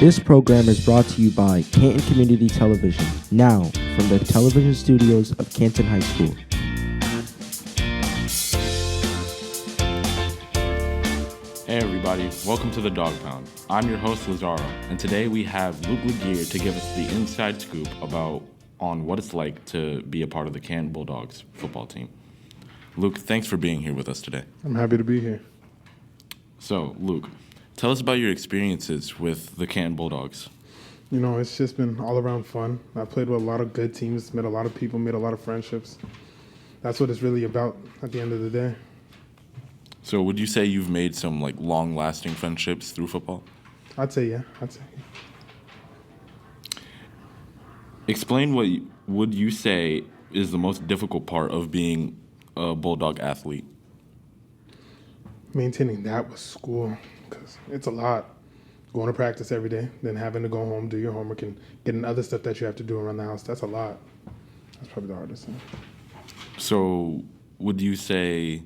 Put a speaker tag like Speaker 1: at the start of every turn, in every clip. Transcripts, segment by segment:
Speaker 1: This program is brought to you by Canton Community Television, now from the television studios of Canton High School.
Speaker 2: Hey everybody, welcome to the Dog Pound. I'm your host Lazaro, and today we have Luke Laguerre to give us the inside scoop on what it's like to be a part of the Canton Bulldogs football team. Luke, thanks for being here with us today.
Speaker 3: I'm happy to be here.
Speaker 2: So, Luke, tell us about your experiences with the Canton Bulldogs.
Speaker 3: You know, it's just been all around fun. I played with a lot of good teams, met a lot of people, made a lot of friendships. That's what it's really about at the end of the day.
Speaker 2: So, would you say you've made some long-lasting friendships through football?
Speaker 3: I'd say yeah.
Speaker 2: Explain what would you say is the most difficult part of being a Bulldog athlete?
Speaker 3: Maintaining that with school, because it's a lot. Going to practice every day, then having to go home, do your homework, and getting other stuff that you have to do around the house. That's a lot. That's probably the hardest thing.
Speaker 2: So, would you say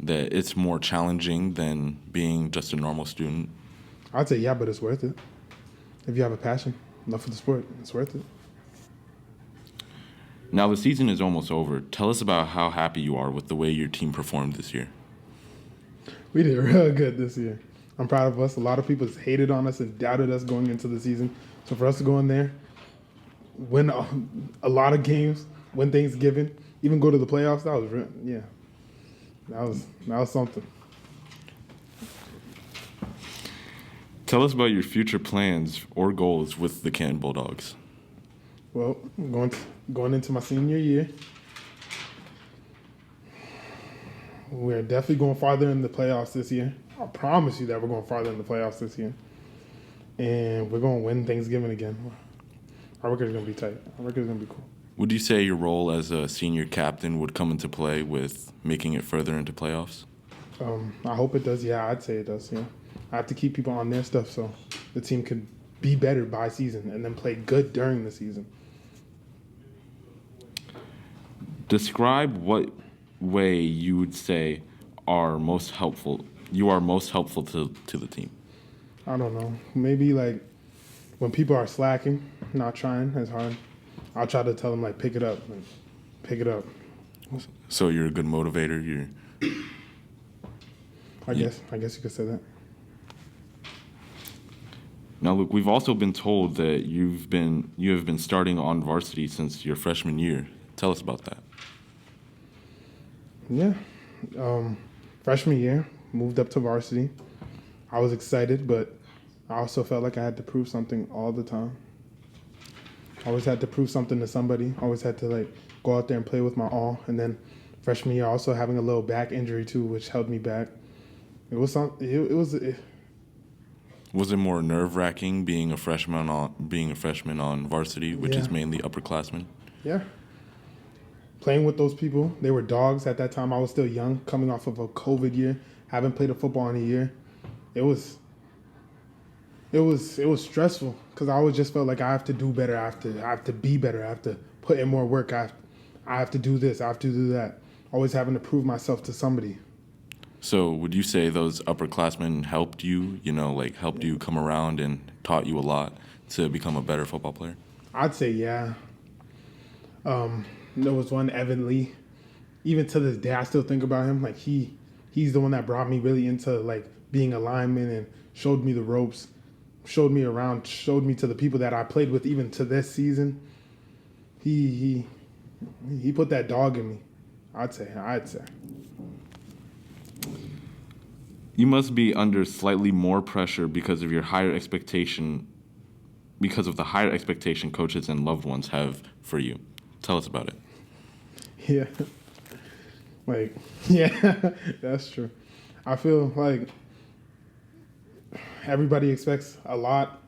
Speaker 2: that it's more challenging than being just a normal student?
Speaker 3: I'd say yeah, but it's worth it. If you have a passion, love for the sport, it's worth it.
Speaker 2: Now, the season is almost over. Tell us about how happy you are with the way your team performed this year.
Speaker 3: We did real good this year. I'm proud of us. A lot of people hated on us and doubted us going into the season. So for us to go in there, win a lot of games, win Thanksgiving, even go to the playoffs, that was something.
Speaker 2: Tell us about your future plans or goals with the Canton Bulldogs.
Speaker 3: Well, going into my senior year, we're definitely going farther in the playoffs this year. I promise you that we're going farther in the playoffs this year. And we're going to win Thanksgiving again. Our record's going to be tight. Our record's going to be cool.
Speaker 2: Would you say your role as a senior captain would come into play with making it further into playoffs?
Speaker 3: I hope it does. Yeah, I'd say it does. Yeah, I have to keep people on their stuff so the team can be better by season and then play good during the season.
Speaker 2: Describe what way you would say are most helpful. You are most helpful to the team.
Speaker 3: I don't know. Maybe when people are slacking, not trying as hard, I'll try to tell them pick it up.
Speaker 2: So you're a good motivator.
Speaker 3: I guess you could say that.
Speaker 2: Now, look, we've also been told that you have been starting on varsity since your freshman year. Tell us about that.
Speaker 3: Yeah. Freshman year, moved up to varsity. I was excited, but I also felt like I had to prove something all the time. I always had to prove something to somebody. Always had to go out there and play with my all. And then freshman year, also having a little back injury too, which held me back. Was it
Speaker 2: more nerve-wracking being a freshman on varsity, which is mainly upperclassmen?
Speaker 3: Yeah. Playing with those people, they were dogs at that time. I was still young, coming off of a COVID year, haven't played a football in a year. It was stressful because I always just felt like I have to do better. I have to be better. I have to put in more work. I have to do this. I have to do that. Always having to prove myself to somebody.
Speaker 2: So would you say those upperclassmen helped you, helped you come around and taught you a lot to become a better football player?
Speaker 3: I'd say yeah. There was one, Evan Lee. Even to this day, I still think about him. He's the one that brought me really into being a lineman and showed me the ropes, showed me around, showed me to the people that I played with even to this season. He put that dog in me. I'd say.
Speaker 2: You must be under slightly more pressure because of the higher expectation coaches and loved ones have for you. Tell us about it.
Speaker 3: Yeah. Yeah, that's true. I feel like everybody expects a lot,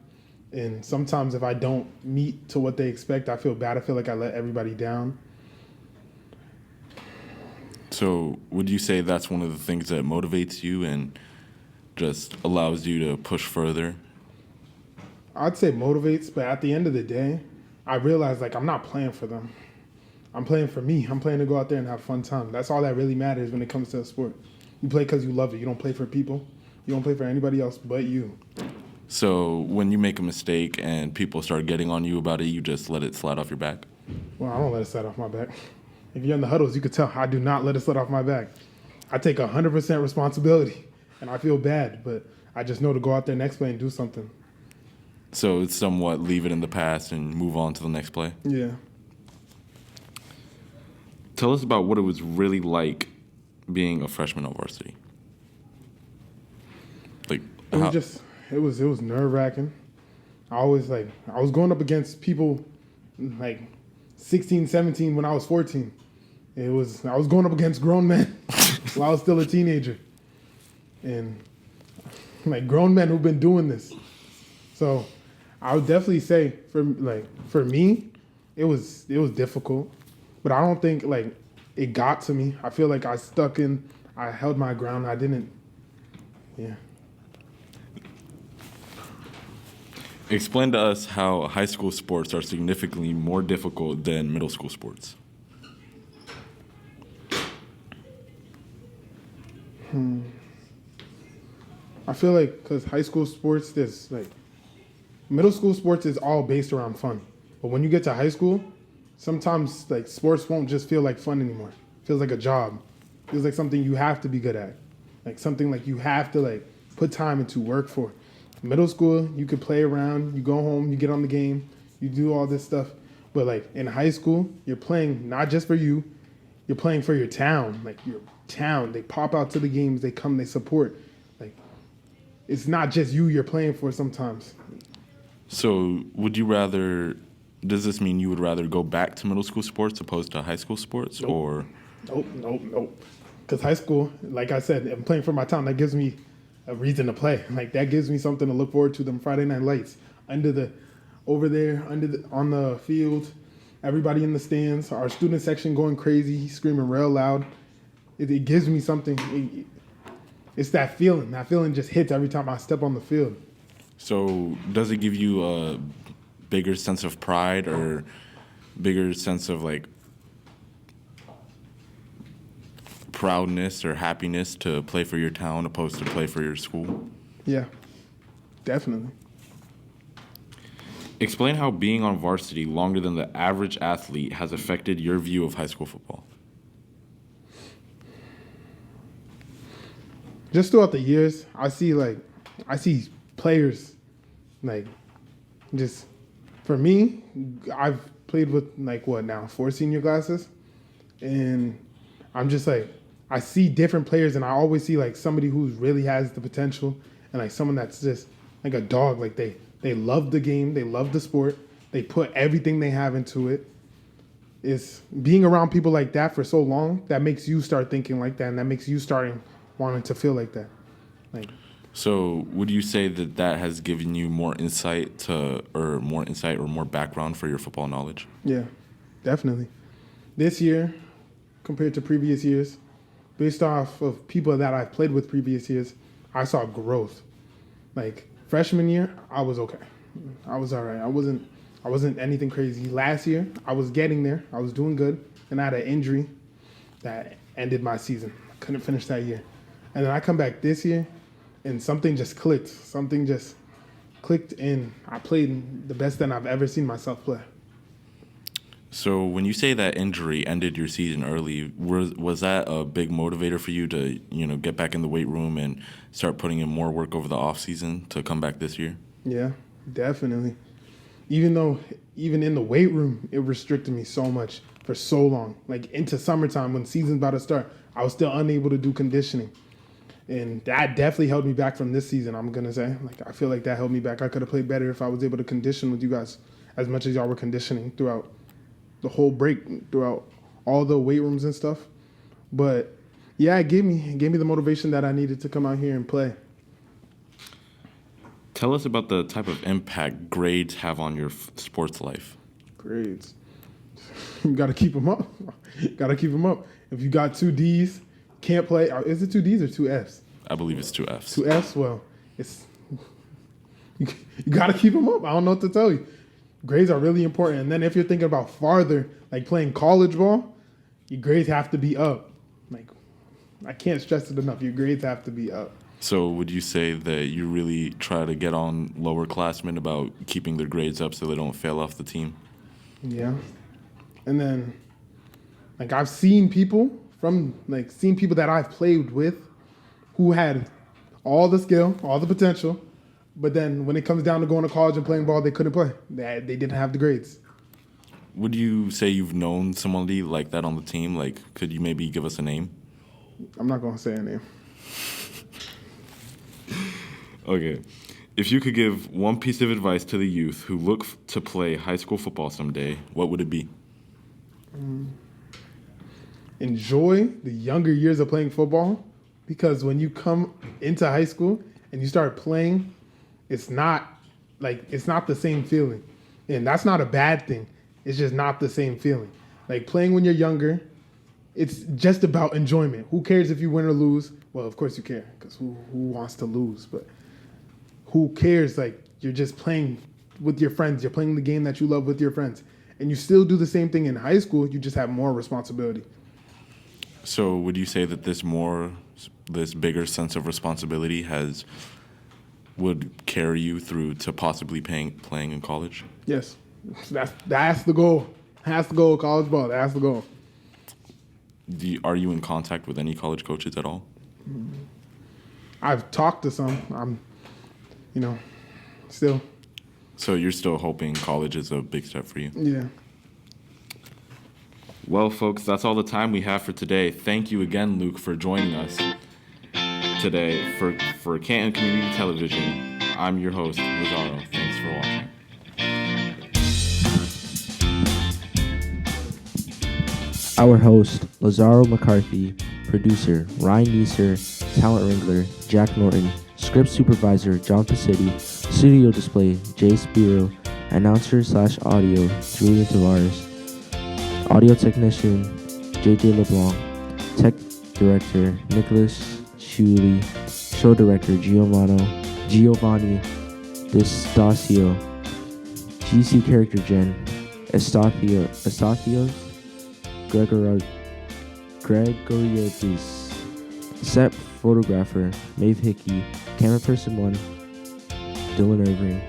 Speaker 3: and sometimes if I don't meet to what they expect, I feel bad. I feel like I let everybody down.
Speaker 2: So would you say that's one of the things that motivates you and just allows you to push further?
Speaker 3: I'd say motivates, but at the end of the day, I realize I'm not playing for them. I'm playing for me. I'm playing to go out there and have fun time. That's all that really matters when it comes to a sport. You play because you love it. You don't play for people. You don't play for anybody else but you.
Speaker 2: So when you make a mistake and people start getting on you about it, you just let it slide off your back?
Speaker 3: Well, I don't let it slide off my back. If you're in the huddles, you could tell I do not let it slide off my back. I take 100% responsibility, and I feel bad, but I just know to go out there next play and do something.
Speaker 2: So it's somewhat leave it in the past and move on to the next play?
Speaker 3: Yeah.
Speaker 2: Tell us about what it was really like being a freshman on varsity. Like,
Speaker 3: It was nerve-wracking. I was going up against people like 16, 17 when I was 14. I was going up against grown men while I was still a teenager. And like grown men who've been doing this. So I would definitely say for me, it was difficult. But I don't think like it got to me. I feel like I held my ground. Yeah.
Speaker 2: explain to us how high school sports are significantly more difficult than middle school sports.
Speaker 3: I feel like because high school sports, middle school sports is all based around fun. But when you get to high school, sometimes like sports won't just feel like fun anymore. It feels like a job. It feels like something you have to be good at. Like something like you have to like put time into work for. Middle school, you could play around, you go home, you get on the game, you do all this stuff. But like in high school, you're playing not just for you, you're playing for your town. Like your town, they pop out to the games, they come, they support. Like it's not just you're playing for sometimes.
Speaker 2: So does this mean you would rather go back to middle school sports opposed to high school sports?
Speaker 3: Nope.
Speaker 2: Or
Speaker 3: Nope. Because high school, like I said, I'm playing for my town. That gives me a reason to play. Like that gives me something to look forward to. Them Friday night lights on the field, everybody in the stands, our student section going crazy, screaming real loud. It gives me something. It's that feeling. That feeling just hits every time I step on the field.
Speaker 2: So does it give you a bigger sense of pride or bigger sense of like proudness or happiness to play for your town opposed to play for your school?
Speaker 3: Yeah, definitely.
Speaker 2: Explain how being on varsity longer than the average athlete has affected your view of high school football.
Speaker 3: Just throughout the years, I see players like just for me, I've played with like 4 senior classes, and I'm just like I see different players, and I always see like somebody who really has the potential, and like someone that's just like a dog. Like they love the game, they love the sport, they put everything they have into it. It's being around people like that for so long that makes you start thinking like that, and that makes you starting wanting to feel like that. Like,
Speaker 2: so would you say that has given you more insight or more background for your football knowledge?
Speaker 3: yeah, definitely. This year, compared to previous years, based off of people that I've played with previous years, I saw growth. Like freshman year, I was okay. I was all right. I wasn't anything crazy. Last year, I was getting there. I was doing good, and I had an injury that ended my season. I couldn't finish that year. And then I come back this year, and something just clicked. Something just clicked, and I played the best that I've ever seen myself play.
Speaker 2: So when you say that injury ended your season early, was that a big motivator for you to, get back in the weight room and start putting in more work over the off season to come back this year?
Speaker 3: Yeah, definitely. Even in the weight room, it restricted me so much for so long. Like into summertime when season's about to start, I was still unable to do conditioning. And that definitely held me back from this season, I'm going to say. Like I feel like that held me back. I could have played better if I was able to condition with you guys as much as y'all were conditioning throughout the whole break, throughout all the weight rooms and stuff. But yeah, it gave me the motivation that I needed to come out here and play.
Speaker 2: Tell us about the type of impact grades have on your sports life.
Speaker 3: Grades. You got to keep them up. If you got 2 Ds, can't play. Is it 2 Ds or 2 Fs?
Speaker 2: I believe it's 2 Fs.
Speaker 3: 2 Fs? Well, you got to keep them up. I don't know what to tell you. Grades are really important. And then if you're thinking about farther, like playing college ball, your grades have to be up. Like, I can't stress it enough. Your grades have to be up.
Speaker 2: So would you say that you really try to get on lower classmen about keeping their grades up so they don't fail off the team?
Speaker 3: Yeah. And then, like, I've seen people that I've played with who had all the skill, all the potential, but then when it comes down to going to college and playing ball, they couldn't play. They didn't have the grades.
Speaker 2: Would you say you've known somebody like that on the team? Like, could you maybe give us a name?
Speaker 3: I'm not going to say a name.
Speaker 2: Okay. If you could give one piece of advice to the youth who look to play high school football someday, what would it be?
Speaker 3: Enjoy the younger years of playing football, because when you come into high school and you start playing, it's not the same feeling. And that's not a bad thing. It's just not the same feeling. Like, playing when you're younger, it's just about enjoyment. Who cares if you win or lose? Well, of course you care, because who wants to lose? But who cares? Like, you're just playing with your friends. You're playing the game that you love with your friends. And you still do the same thing in high school. You just have more responsibility.
Speaker 2: So would you say that this bigger sense of responsibility would carry you through to possibly playing in college?
Speaker 3: Yes. That's the goal. Has to go college ball. That's the goal.
Speaker 2: Are you in contact with any college coaches at all?
Speaker 3: I've talked to some. I'm, still.
Speaker 2: So you're still hoping college is a big step for you?
Speaker 3: Yeah.
Speaker 2: Well, folks, that's all the time we have for today. Thank you again, Luke, for joining us today for Canton Community Television. I'm your host, Lazaro. Thanks for watching.
Speaker 1: Our host, Lazaro McCarthy, producer, Ryan Neeser, talent wrangler, Jack Norton, script supervisor, John Pacitti, studio display, Jay Spiro, announcer/audio, Julian Tavares, audio technician, JJ LeBlanc, tech director, Nicholas Shuley, show director, Giovanni D'Estacio, GC character gen, Estacios, Gregoriadis, set photographer, Maeve Hickey, camera person 1, Dylan Irving,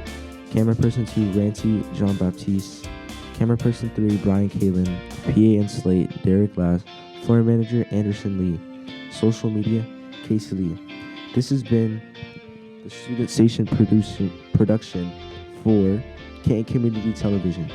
Speaker 1: camera person 2, Rancy Jean-Baptiste, camera person 3, Brian Kalin, PA and Slate, Derek Glass, floor manager, Anderson Lee, social media, Casey Lee. This has been the student station production for Canton Community Television.